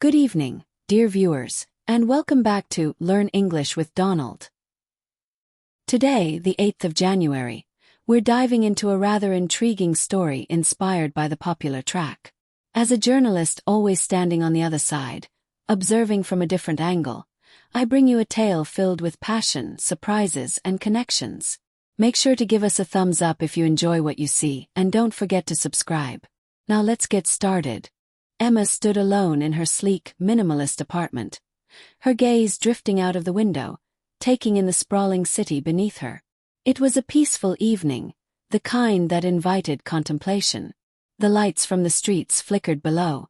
Good evening, dear viewers, and welcome back to Learn English with Donald. Today, the 8th of January, we're diving into a rather intriguing story inspired by the popular track. As a journalist always standing on the other side, observing from a different angle, I bring you a tale filled with passion, surprises, and connections. Make sure to give us a thumbs up if you enjoy what you see, and don't forget to subscribe. Now let's get started. Emma stood alone in her sleek, minimalist apartment, her gaze drifting out of the window, taking in the sprawling city beneath her. It was a peaceful evening, the kind that invited contemplation. The lights from the streets flickered below,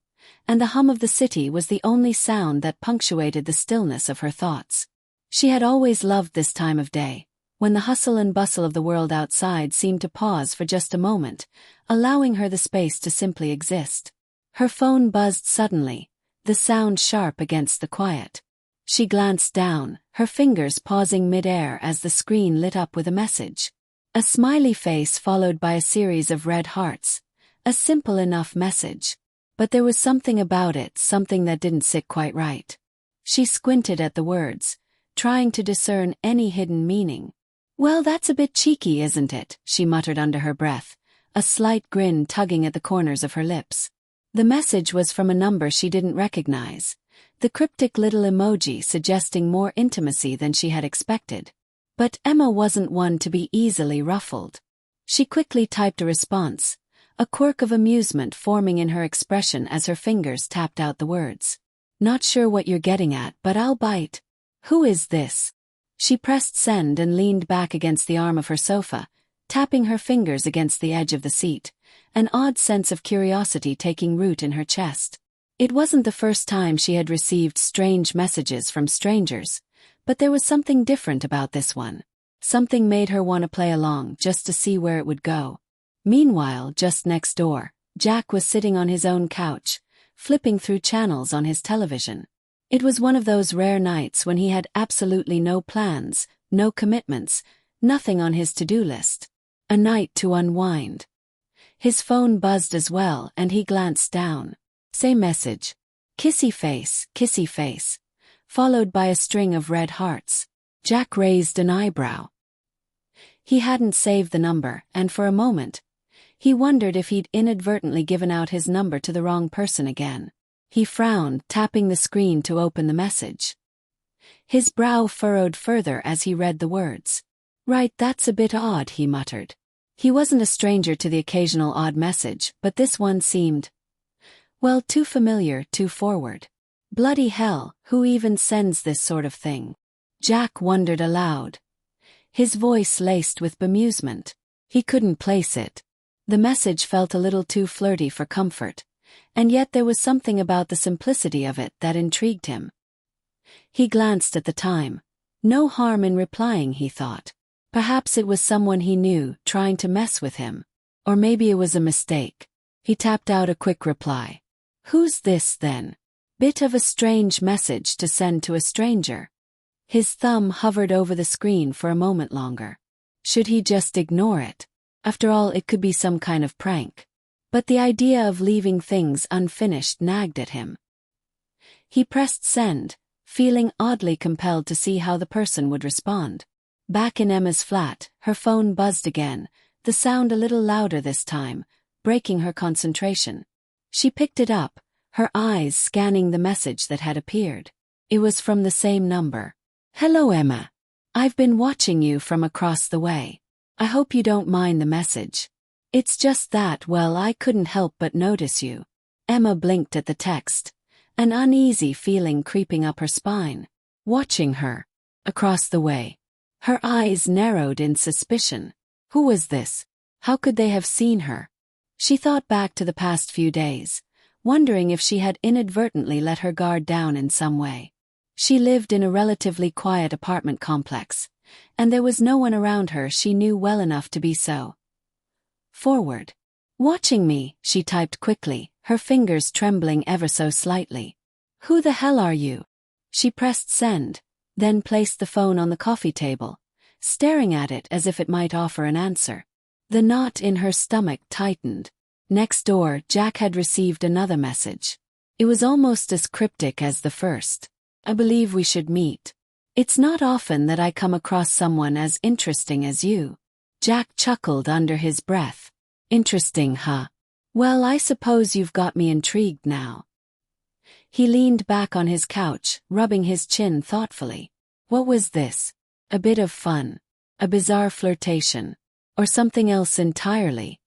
and the hum of the city was the only sound that punctuated the stillness of her thoughts. She had always loved this time of day, when the hustle and bustle of the world outside seemed to pause for just a moment, allowing her the space to simply exist. Her phone buzzed suddenly, the sound sharp against the quiet. She glanced down, her fingers pausing mid-air as the screen lit up with a message. A smiley face followed by a series of red hearts. A simple enough message. But there was something about it, something that didn't sit quite right. She squinted at the words, trying to discern any hidden meaning. "Well, that's a bit cheeky, isn't it?" she muttered under her breath, a slight grin tugging at the corners of her lips. The message was from a number she didn't recognize, the cryptic little emoji suggesting more intimacy than she had expected. But Emma wasn't one to be easily ruffled. She quickly typed a response, a quirk of amusement forming in her expression as her fingers tapped out the words. "Not sure what you're getting at, but I'll bite. Who is this?" She pressed send and leaned back against the arm of her sofa, tapping her fingers against the edge of the seat, an odd sense of curiosity taking root in her chest. It wasn't the first time she had received strange messages from strangers, but there was something different about this one. Something made her want to play along just to see where it would go. Meanwhile, just next door, Jack was sitting on his own couch, flipping through channels on his television. It was one of those rare nights when he had absolutely no plans, no commitments, nothing on his to-do list. A night to unwind. His phone buzzed as well, and he glanced down. Same message. Kissy face, followed by a string of red hearts. Jack raised an eyebrow. He hadn't saved the number, and for a moment, he wondered if he'd inadvertently given out his number to the wrong person again. He frowned, tapping the screen to open the message. His brow furrowed further as he read the words. "Right, that's a bit odd," he muttered. He wasn't a stranger to the occasional odd message, but this one seemed, well, too familiar, too forward. Bloody hell, who even sends this sort of thing? Jack wondered aloud, his voice laced with bemusement. He couldn't place it. The message felt a little too flirty for comfort, and yet there was something about the simplicity of it that intrigued him. He glanced at the time. No harm in replying, he thought. Perhaps it was someone he knew, trying to mess with him. Or maybe it was a mistake. He tapped out a quick reply. Who's this, then? Bit of a strange message to send to a stranger. His thumb hovered over the screen for a moment longer. Should he just ignore it? After all, it could be some kind of prank. But the idea of leaving things unfinished nagged at him. He pressed send, feeling oddly compelled to see how the person would respond. Back in Emma's flat, her phone buzzed again, the sound a little louder this time, breaking her concentration. She picked it up, her eyes scanning the message that had appeared. It was from the same number. "Hello, Emma. I've been watching you from across the way. I hope you don't mind the message. It's just that, well, I couldn't help but notice you." Emma blinked at the text, an uneasy feeling creeping up her spine. Watching her. Across the way. Her eyes narrowed in suspicion. Who was this? How could they have seen her? She thought back to the past few days, wondering if she had inadvertently let her guard down in some way. She lived in a relatively quiet apartment complex, and there was no one around her she knew well enough to be so forward. "Watching me," she typed quickly, her fingers trembling ever so slightly. "Who the hell are you?" She pressed send, then placed the phone on the coffee table, staring at it as if it might offer an answer. The knot in her stomach tightened. Next door, Jack had received another message. It was almost as cryptic as the first. I believe we should meet. It's not often that I come across someone as interesting as you. Jack chuckled under his breath. Interesting, huh? Well, I suppose you've got me intrigued now. He leaned back on his couch, rubbing his chin thoughtfully. What was this? A bit of fun? A bizarre flirtation? Or something else entirely?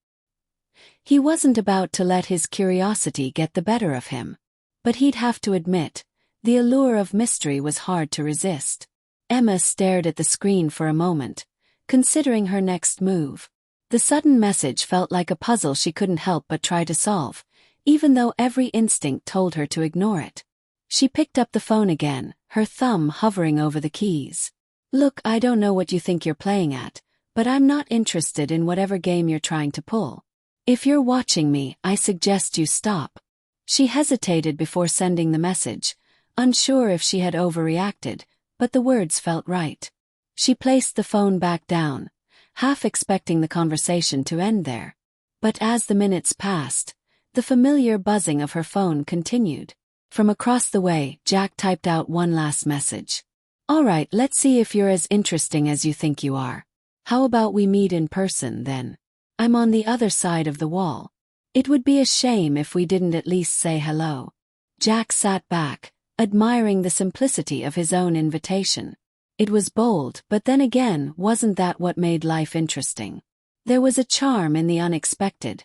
He wasn't about to let his curiosity get the better of him. But he'd have to admit, the allure of mystery was hard to resist. Emma stared at the screen for a moment, considering her next move. The sudden message felt like a puzzle she couldn't help but try to solve, even though every instinct told her to ignore it. She picked up the phone again, her thumb hovering over the keys. Look, I don't know what you think you're playing at, but I'm not interested in whatever game you're trying to pull. If you're watching me, I suggest you stop. She hesitated before sending the message, unsure if she had overreacted, but the words felt right. She placed the phone back down, half expecting the conversation to end there. But as the minutes passed, the familiar buzzing of her phone continued. From across the way, Jack typed out one last message. All right, let's see if you're as interesting as you think you are. How about we meet in person, then? I'm on the other side of the wall. It would be a shame if we didn't at least say hello. Jack sat back, admiring the simplicity of his own invitation. It was bold, but then again, wasn't that what made life interesting? There was a charm in the unexpected,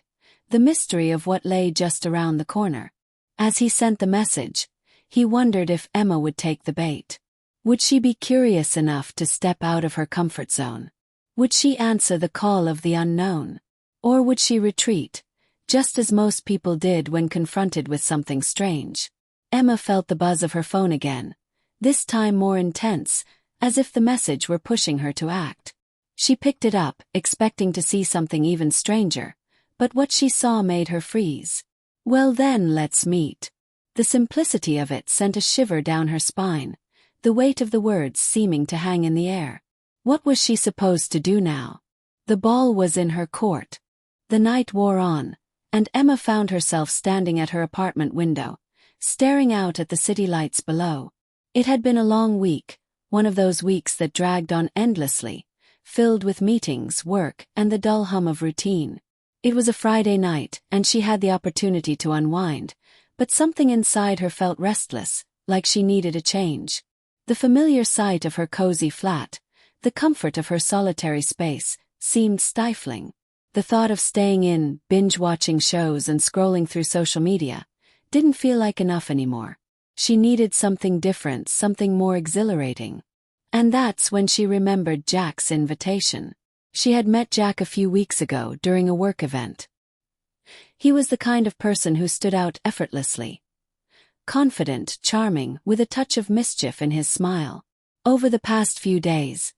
the mystery of what lay just around the corner. As he sent the message, he wondered if Emma would take the bait. Would she be curious enough to step out of her comfort zone? Would she answer the call of the unknown? Or would she retreat, just as most people did when confronted with something strange? Emma felt the buzz of her phone again, this time more intense, as if the message were pushing her to act. She picked it up, expecting to see something even stranger, but what she saw made her freeze. Well then, let's meet. The simplicity of it sent a shiver down her spine, the weight of the words seeming to hang in the air. What was she supposed to do now? The ball was in her court. The night wore on, and Emma found herself standing at her apartment window, staring out at the city lights below. It had been a long week, one of those weeks that dragged on endlessly, filled with meetings, work, and the dull hum of routine. It was a Friday night, and she had the opportunity to unwind, but something inside her felt restless, like she needed a change. The familiar sight of her cozy flat, the comfort of her solitary space, seemed stifling. The thought of staying in, binge-watching shows and scrolling through social media, didn't feel like enough anymore. She needed something different, something more exhilarating. And that's when she remembered Jack's invitation. She had met Jack a few weeks ago during a work event. He was the kind of person who stood out effortlessly. Confident, charming, with a touch of mischief in his smile. Over the past few days,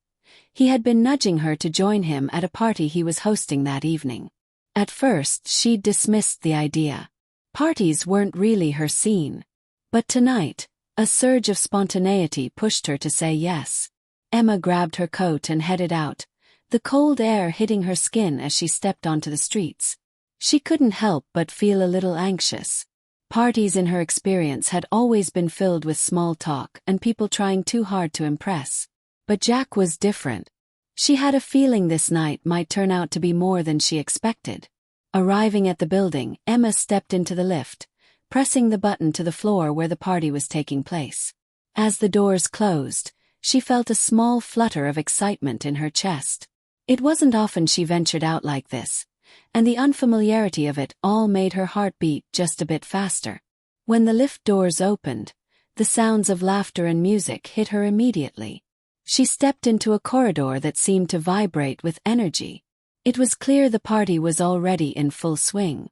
he had been nudging her to join him at a party he was hosting that evening. At first, she'd dismissed the idea. Parties weren't really her scene. But tonight, a surge of spontaneity pushed her to say yes. Emma grabbed her coat and headed out, the cold air hitting her skin as she stepped onto the streets. She couldn't help but feel a little anxious. Parties in her experience had always been filled with small talk and people trying too hard to impress. But Jack was different. She had a feeling this night might turn out to be more than she expected. Arriving at the building, Emma stepped into the lift, pressing the button to the floor where the party was taking place. As the doors closed, she felt a small flutter of excitement in her chest. It wasn't often she ventured out like this, and the unfamiliarity of it all made her heart beat just a bit faster. When the lift doors opened, the sounds of laughter and music hit her immediately. She stepped into a corridor that seemed to vibrate with energy. It was clear the party was already in full swing.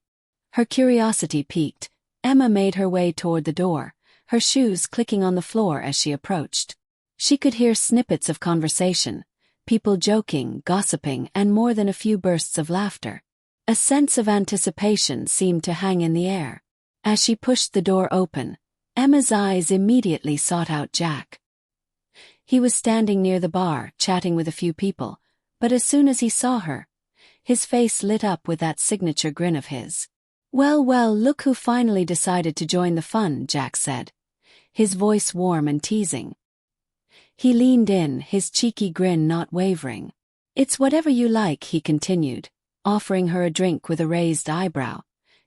Her curiosity piqued. Emma made her way toward the door, her shoes clicking on the floor as she approached. She could hear snippets of conversation, people joking, gossiping, and more than a few bursts of laughter. A sense of anticipation seemed to hang in the air. As she pushed the door open, Emma's eyes immediately sought out Jack. He was standing near the bar, chatting with a few people, but as soon as he saw her, his face lit up with that signature grin of his. Well, well, look who finally decided to join the fun, Jack said, his voice warm and teasing. He leaned in, his cheeky grin not wavering. It's whatever you like, he continued, offering her a drink with a raised eyebrow.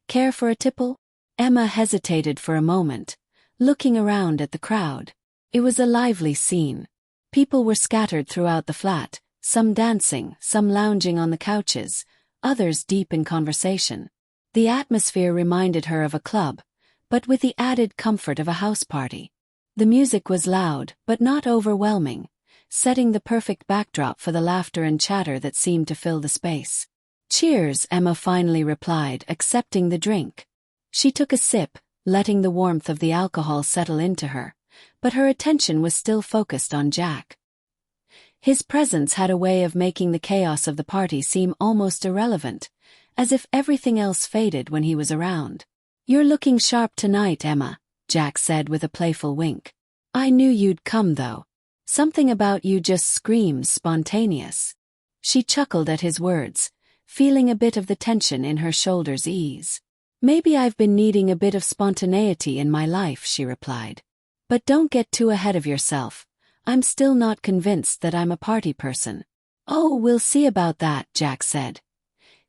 Care for a tipple? Emma hesitated for a moment, looking around at the crowd. It was a lively scene. People were scattered throughout the flat, some dancing, some lounging on the couches, others deep in conversation. The atmosphere reminded her of a club, but with the added comfort of a house party. The music was loud, but not overwhelming, setting the perfect backdrop for the laughter and chatter that seemed to fill the space. Cheers, Emma finally replied, accepting the drink. She took a sip, letting the warmth of the alcohol settle into her, but her attention was still focused on Jack. His presence had a way of making the chaos of the party seem almost irrelevant, as if everything else faded when he was around. You're looking sharp tonight, Emma, Jack said with a playful wink. I knew you'd come though. Something about you just screams spontaneous. She chuckled at his words, feeling a bit of the tension in her shoulders ease. Maybe I've been needing a bit of spontaneity in my life, she replied. But don't get too ahead of yourself. I'm still not convinced that I'm a party person. Oh, we'll see about that, Jack said,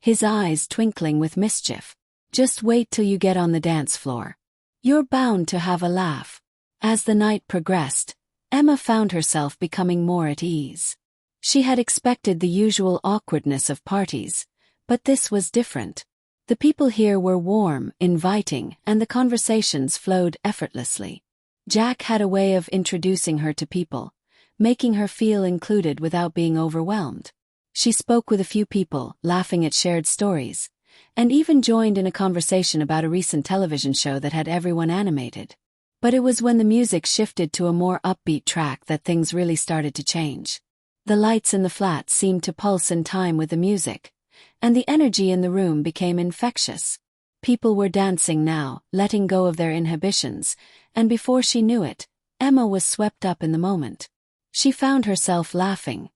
his eyes twinkling with mischief. Just wait till you get on the dance floor. You're bound to have a laugh. As the night progressed, Emma found herself becoming more at ease. She had expected the usual awkwardness of parties, but this was different. The people here were warm, inviting, and the conversations flowed effortlessly. Jack had a way of introducing her to people, making her feel included without being overwhelmed. She spoke with a few people, laughing at shared stories, and even joined in a conversation about a recent television show that had everyone animated. But it was when the music shifted to a more upbeat track that things really started to change. The lights in the flat seemed to pulse in time with the music, and the energy in the room became infectious. People were dancing now, letting go of their inhibitions, and before she knew it, Emma was swept up in the moment. She found herself laughing,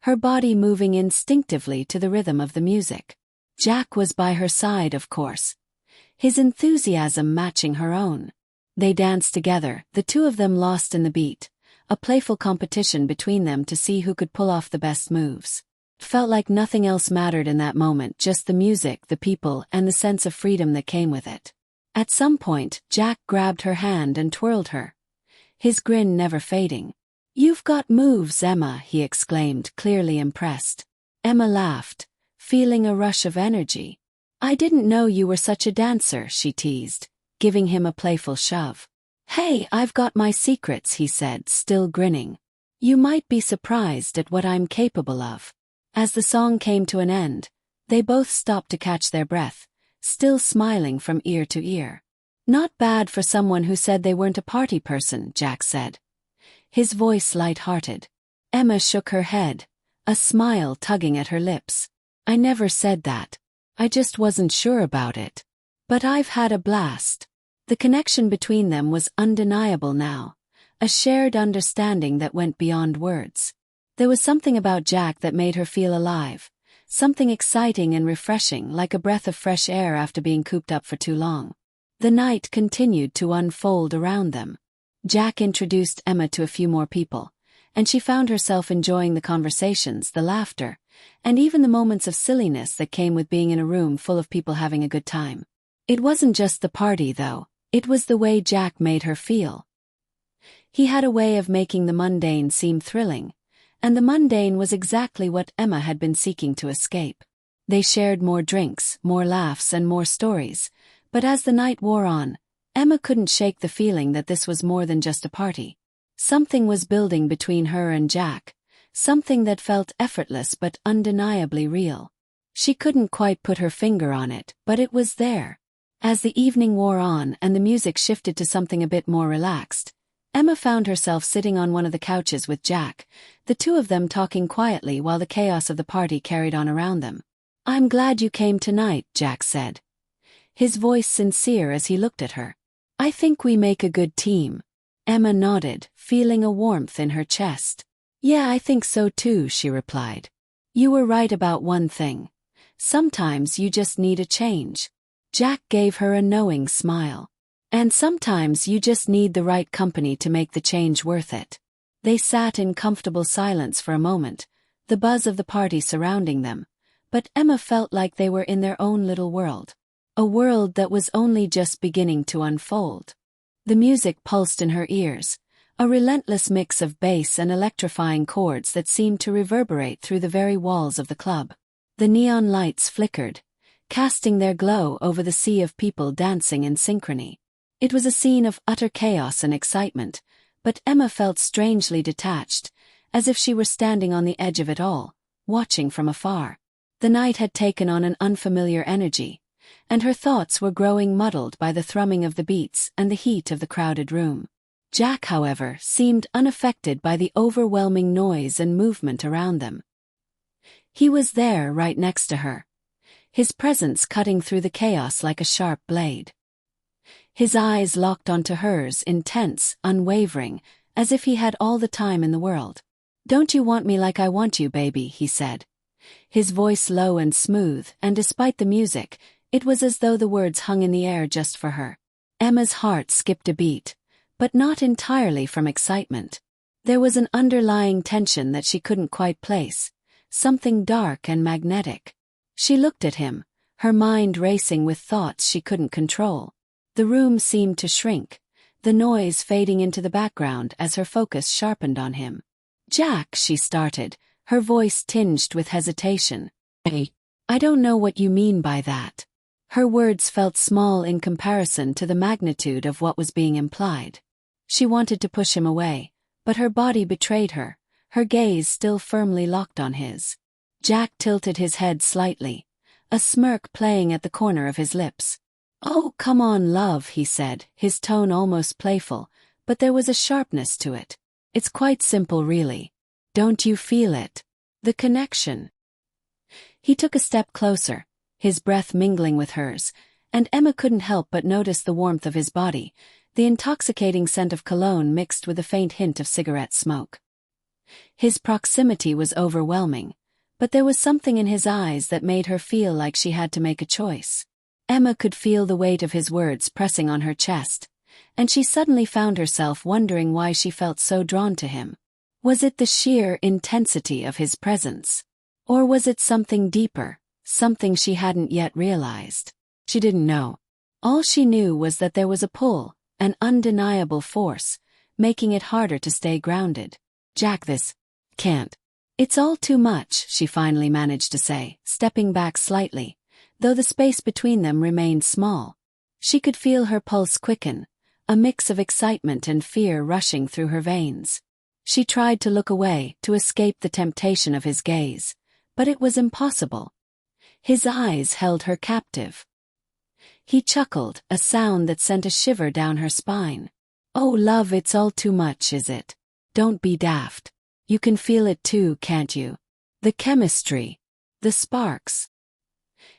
her body moving instinctively to the rhythm of the music. Jack was by her side, of course, his enthusiasm matching her own. They danced together, the two of them lost in the beat, a playful competition between them to see who could pull off the best moves. It felt like nothing else mattered in that moment, just the music, the people, and the sense of freedom that came with it. At some point, Jack grabbed her hand and twirled her, his grin never fading. You've got moves, Emma, he exclaimed, clearly impressed. Emma laughed, feeling a rush of energy. I didn't know you were such a dancer, she teased, giving him a playful shove. Hey, I've got my secrets, he said, still grinning. You might be surprised at what I'm capable of. As the song came to an end, they both stopped to catch their breath, still smiling from ear to ear. Not bad for someone who said they weren't a party person, Jack said, his voice light-hearted. Emma shook her head, a smile tugging at her lips. I never said that. I just wasn't sure about it. But I've had a blast. The connection between them was undeniable now, a shared understanding that went beyond words. There was something about Jack that made her feel alive, something exciting and refreshing, like a breath of fresh air after being cooped up for too long. The night continued to unfold around them. Jack introduced Emma to a few more people, and she found herself enjoying the conversations, the laughter, and even the moments of silliness that came with being in a room full of people having a good time. It wasn't just the party, though. It was the way Jack made her feel. He had a way of making the mundane seem thrilling, and the mundane was exactly what Emma had been seeking to escape. They shared more drinks, more laughs, and more stories, but as the night wore on, Emma couldn't shake the feeling that this was more than just a party. Something was building between her and Jack, something that felt effortless but undeniably real. She couldn't quite put her finger on it, but it was there. As the evening wore on and the music shifted to something a bit more relaxed, Emma found herself sitting on one of the couches with Jack, the two of them talking quietly while the chaos of the party carried on around them. I'm glad you came tonight, Jack said, his voice sincere as he looked at her. I think we make a good team. Emma nodded, feeling a warmth in her chest. Yeah, I think so too, she replied. You were right about one thing. Sometimes you just need a change. Jack gave her a knowing smile. And sometimes you just need the right company to make the change worth it. They sat in comfortable silence for a moment, the buzz of the party surrounding them, but Emma felt like they were in their own little world. A world that was only just beginning to unfold. The music pulsed in her ears, a relentless mix of bass and electrifying chords that seemed to reverberate through the very walls of the club. The neon lights flickered, casting their glow over the sea of people dancing in synchrony. It was a scene of utter chaos and excitement, but Emma felt strangely detached, as if she were standing on the edge of it all, watching from afar. The night had taken on an unfamiliar energy, and her thoughts were growing muddled by the thrumming of the beats and the heat of the crowded room. Jack, however, seemed unaffected by the overwhelming noise and movement around them. He was there right next to her, his presence cutting through the chaos like a sharp blade. His eyes locked onto hers, intense, unwavering, as if he had all the time in the world. "Don't you want me like I want you, baby?" he said. His voice low and smooth, and despite the music, it was as though the words hung in the air just for her. Emma's heart skipped a beat, but not entirely from excitement. There was an underlying tension that she couldn't quite place, something dark and magnetic. She looked at him, her mind racing with thoughts she couldn't control. The room seemed to shrink, the noise fading into the background as her focus sharpened on him. "Jack," she started, her voice tinged with hesitation. "Hey, I don't know what you mean by that." Her words felt small in comparison to the magnitude of what was being implied. She wanted to push him away, but her body betrayed her, her gaze still firmly locked on his. Jack tilted his head slightly, a smirk playing at the corner of his lips. "Oh, come on, love," he said, his tone almost playful, but there was a sharpness to it. "It's quite simple, really. Don't you feel it? The connection?" He took a step closer, his breath mingling with hers, and Emma couldn't help but notice the warmth of his body, the intoxicating scent of cologne mixed with a faint hint of cigarette smoke. His proximity was overwhelming, but there was something in his eyes that made her feel like she had to make a choice. Emma could feel the weight of his words pressing on her chest, and she suddenly found herself wondering why she felt so drawn to him. Was it the sheer intensity of his presence? Or was it something deeper, something she hadn't yet realized? She didn't know. All she knew was that there was a pull, an undeniable force, making it harder to stay grounded. "Jack, this can't. It's all too much," she finally managed to say, stepping back slightly, though the space between them remained small. She could feel her pulse quicken, a mix of excitement and fear rushing through her veins. She tried to look away, to escape the temptation of his gaze, but it was impossible. His eyes held her captive. He chuckled, a sound that sent a shiver down her spine. "Oh, love, it's all too much, is it? Don't be daft. You can feel it too, can't you? The chemistry. The sparks."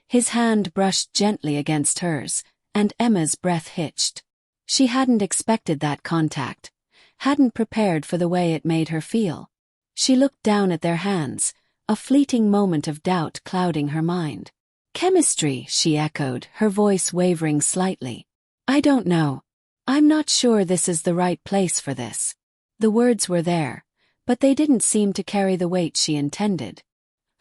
His hand brushed gently against hers, and Emma's breath hitched. She hadn't expected that contact, hadn't prepared for the way it made her feel. She looked down at their hands, a fleeting moment of doubt clouding her mind. "Chemistry," she echoed, her voice wavering slightly. "I don't know. I'm not sure this is the right place for this." The words were there, but they didn't seem to carry the weight she intended.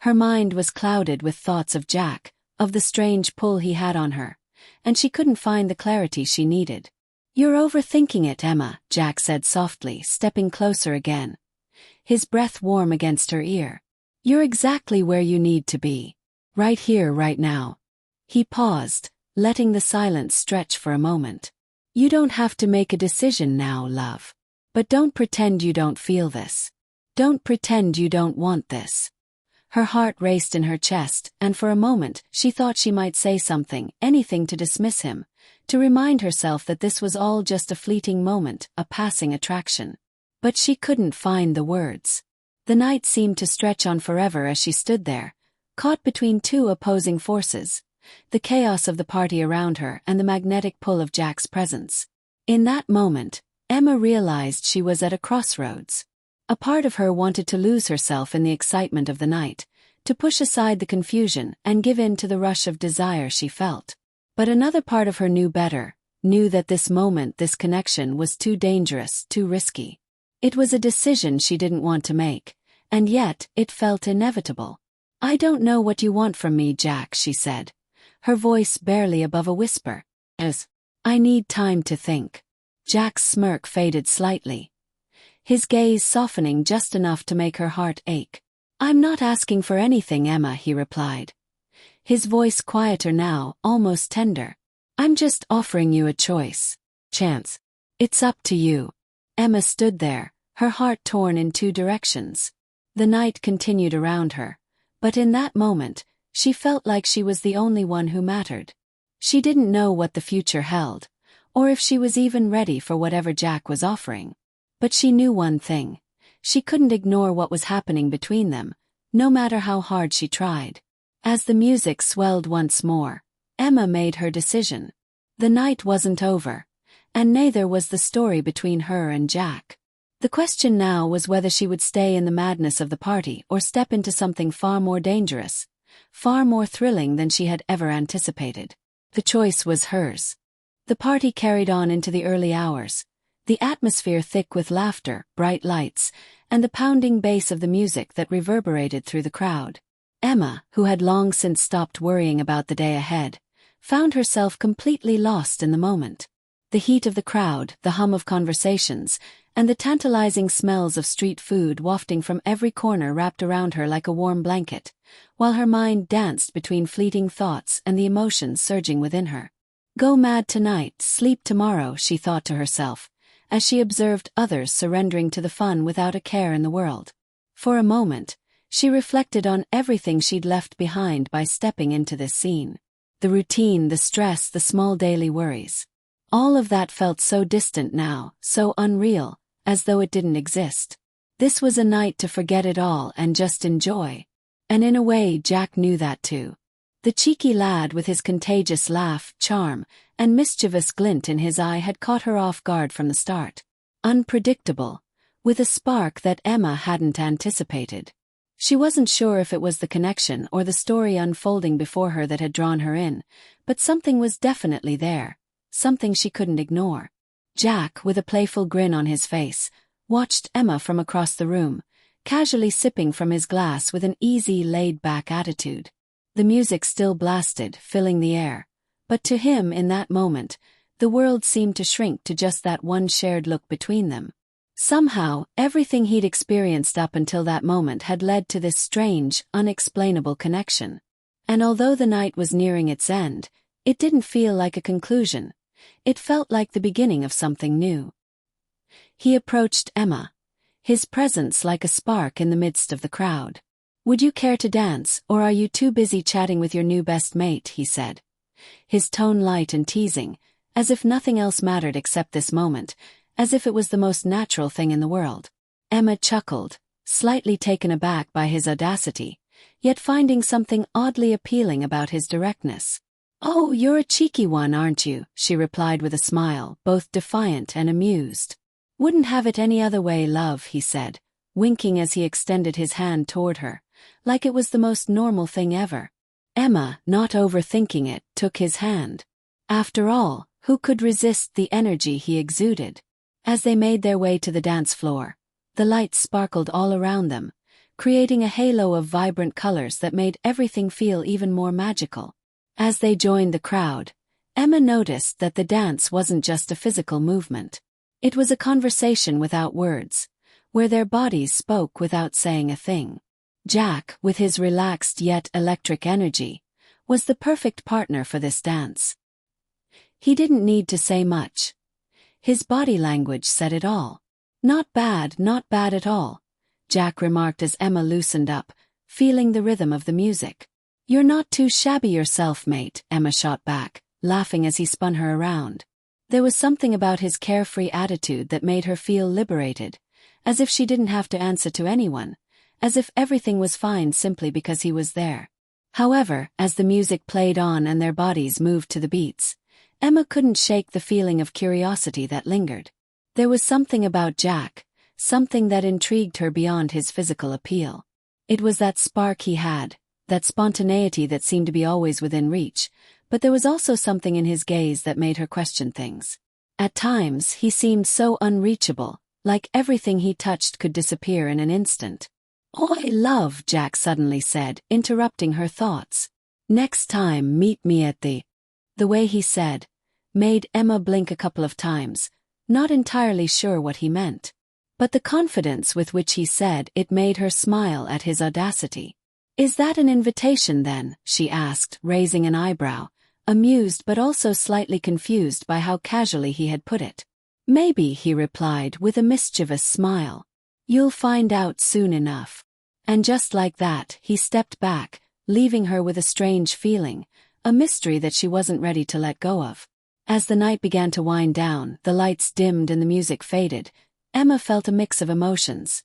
Her mind was clouded with thoughts of Jack, of the strange pull he had on her, and she couldn't find the clarity she needed. "You're overthinking it, Emma," Jack said softly, stepping closer again, his breath warm against her ear. "You're exactly where you need to be. Right here, right now." He paused, letting the silence stretch for a moment. "You don't have to make a decision now, love. But don't pretend you don't feel this. Don't pretend you don't want this." Her heart raced in her chest, and for a moment she thought she might say something, anything to dismiss him, to remind herself that this was all just a fleeting moment, a passing attraction. But she couldn't find the words. The night seemed to stretch on forever as she stood there, caught between two opposing forces, the chaos of the party around her and the magnetic pull of Jack's presence. In that moment, Emma realized she was at a crossroads. A part of her wanted to lose herself in the excitement of the night, to push aside the confusion and give in to the rush of desire she felt. But another part of her knew better, knew that this moment, this connection was too dangerous, too risky. It was a decision she didn't want to make, and yet it felt inevitable. "I don't know what you want from me, Jack," she said, her voice barely above a whisper. "I need time to think." Jack's smirk faded slightly, his gaze softening just enough to make her heart ache. "I'm not asking for anything, Emma," he replied, his voice quieter now, almost tender. "I'm just offering you a chance. It's up to you." Emma stood there, her heart torn in two directions. The night continued around her, but in that moment, she felt like she was the only one who mattered. She didn't know what the future held, or if she was even ready for whatever Jack was offering. But she knew one thing: she couldn't ignore what was happening between them, no matter how hard she tried. As the music swelled once more, Emma made her decision. The night wasn't over, and neither was the story between her and Jack. The question now was whether she would stay in the madness of the party or step into something far more dangerous, far more thrilling than she had ever anticipated. The choice was hers. The party carried on into the early hours, the atmosphere thick with laughter, bright lights, and the pounding bass of the music that reverberated through the crowd. Emma, who had long since stopped worrying about the day ahead, found herself completely lost in the moment. The heat of the crowd, the hum of conversations, and the tantalizing smells of street food wafting from every corner wrapped around her like a warm blanket, while her mind danced between fleeting thoughts and the emotions surging within her. "Go mad tonight, sleep tomorrow," she thought to herself, as she observed others surrendering to the fun without a care in the world. For a moment, she reflected on everything she'd left behind by stepping into this scene. The routine, the stress, the small daily worries. All of that felt so distant now, so unreal, as though it didn't exist. This was a night to forget it all and just enjoy. And in a way, Jack knew that too. The cheeky lad with his contagious laugh, charm, and mischievous glint in his eye had caught her off guard from the start. Unpredictable, with a spark that Emma hadn't anticipated. She wasn't sure if it was the connection or the story unfolding before her that had drawn her in, but something was definitely there, something she couldn't ignore. Jack, with a playful grin on his face, watched Emma from across the room, casually sipping from his glass with an easy, laid-back attitude. The music still blasted, filling the air, but to him in that moment, the world seemed to shrink to just that one shared look between them. Somehow, everything he'd experienced up until that moment had led to this strange, unexplainable connection. And although the night was nearing its end, it didn't feel like a conclusion. It felt like the beginning of something new. He approached Emma, his presence like a spark in the midst of the crowd. "Would you care to dance, or are you too busy chatting with your new best mate?" he said, his tone light and teasing, as if nothing else mattered except this moment, as if it was the most natural thing in the world. Emma chuckled, slightly taken aback by his audacity, yet finding something oddly appealing about his directness. "Oh, you're a cheeky one, aren't you?" she replied with a smile, both defiant and amused. "Wouldn't have it any other way, love," he said, winking as he extended his hand toward her, like it was the most normal thing ever. Emma, not overthinking it, took his hand. After all, who could resist the energy he exuded? As they made their way to the dance floor, the lights sparkled all around them, creating a halo of vibrant colors that made everything feel even more magical. As they joined the crowd, Emma noticed that the dance wasn't just a physical movement. It was a conversation without words, where their bodies spoke without saying a thing. Jack, with his relaxed yet electric energy, was the perfect partner for this dance. He didn't need to say much. His body language said it all. Not bad at all," Jack remarked as Emma loosened up, feeling the rhythm of the music. "You're not too shabby yourself, mate," Emma shot back, laughing as he spun her around. There was something about his carefree attitude that made her feel liberated, as if she didn't have to answer to anyone, as if everything was fine simply because he was there. However, as the music played on and their bodies moved to the beats, Emma couldn't shake the feeling of curiosity that lingered. There was something about Jack, something that intrigued her beyond his physical appeal. It was that spark he had, that spontaneity that seemed to be always within reach, but there was also something in his gaze that made her question things. At times, he seemed so unreachable, like everything he touched could disappear in an instant. "Oi, love," Jack suddenly said, interrupting her thoughts. "Next time, meet me at the—" The way he said made Emma blink a couple of times, not entirely sure what he meant. But the confidence with which he said it made her smile at his audacity. "Is that an invitation then?" she asked, raising an eyebrow, amused but also slightly confused by how casually he had put it. "Maybe," he replied with a mischievous smile. "You'll find out soon enough." And just like that, he stepped back, leaving her with a strange feeling, a mystery that she wasn't ready to let go of. As the night began to wind down, the lights dimmed and the music faded, Emma felt a mix of emotions.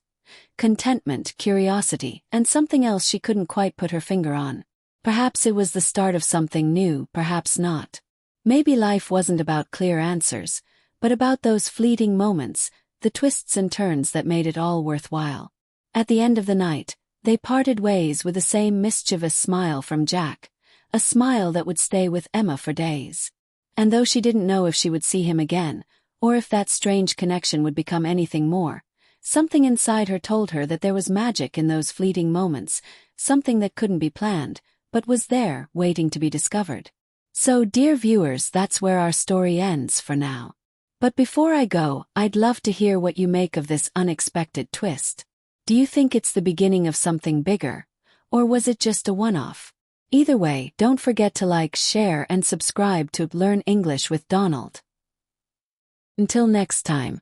Contentment, curiosity, and something else she couldn't quite put her finger on. Perhaps it was the start of something new, perhaps not. Maybe life wasn't about clear answers, but about those fleeting moments, the twists and turns that made it all worthwhile. At the end of the night, they parted ways with the same mischievous smile from Jack, a smile that would stay with Emma for days. And though she didn't know if she would see him again, or if that strange connection would become anything more, something inside her told her that there was magic in those fleeting moments, something that couldn't be planned, but was there, waiting to be discovered. So, dear viewers, that's where our story ends for now. But before I go, I'd love to hear what you make of this unexpected twist. Do you think it's the beginning of something bigger? Or was it just a one-off? Either way, don't forget to like, share, and subscribe to Learn English with Donald. Until next time.